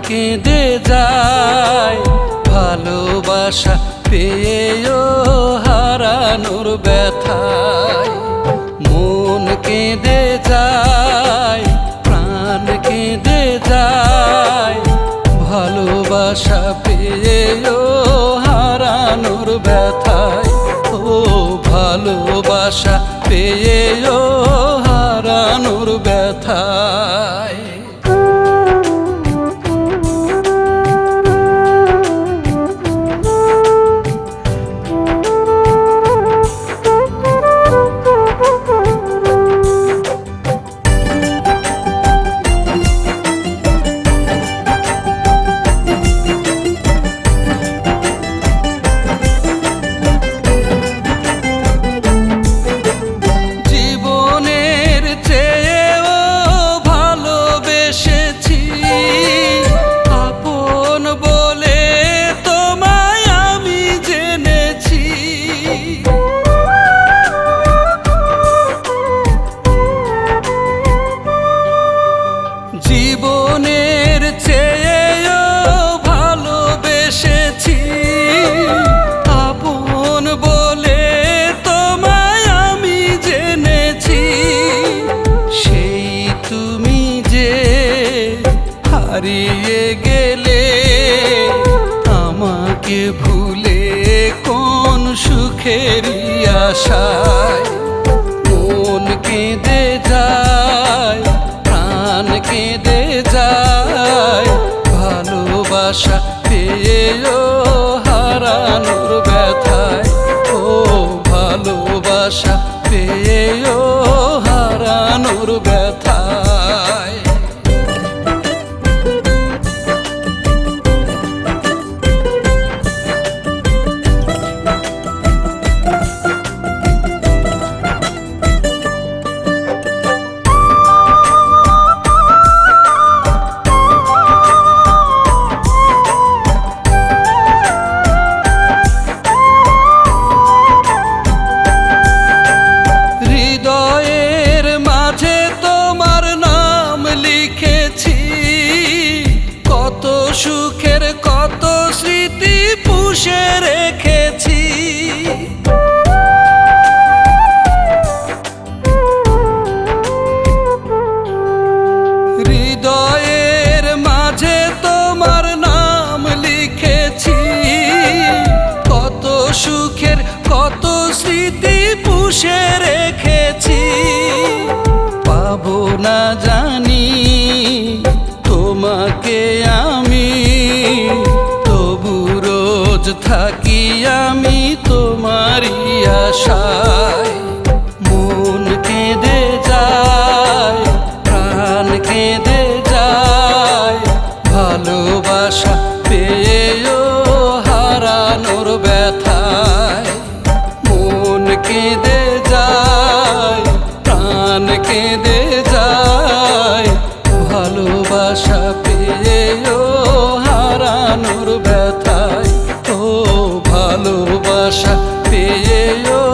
কেঁদে যায় ভালোবাসা পেয়েও হারানোর ব্যথায়। মন কেঁদে যায়, প্রাণ কেঁদে যায় ভালোবাসা পেয়েও হারানোর ব্যথায়। ও ভালোবাসা পেয়েও হারানোর ব্যথায়। জীবনের চেয়েও ভালোবেসেছি, আপন বলে তোমায় আমি জেনেছি। সেই তুমি যে হারিয়ে গেলে, আমাকে ভুলে কোন সুখেরই আশায়। মন কেঁদে যায়, প্রাণ কেঁদে যায় ভালোবাসা পেয়েও হারানোর ব্যথায়। ও ভালোবাসা পেয়েও হারানোর ব্যথায়। সুখের কত স্মৃতি পুষে রেখেছি, হৃদয়ের মাঝে তোমার নাম লিখেছি। কত সুখের কত স্মৃতি পুষে রেখেছি, পাবো না জানি তোমাকে আমি, তবু রোজ থাকি আমি তোমারই আশায়। মন কেঁদে যায়, প্রাণ কেঁদে যায় ভালোবাসা পেয়েও হারানোর ব্যথায়। মন কেঁদে যায়, প্রাণ কেঁদে যায় ভালোবাসা পেয়েও হারানোর ব্যথায়। ও ভালোবাসা পেয়েও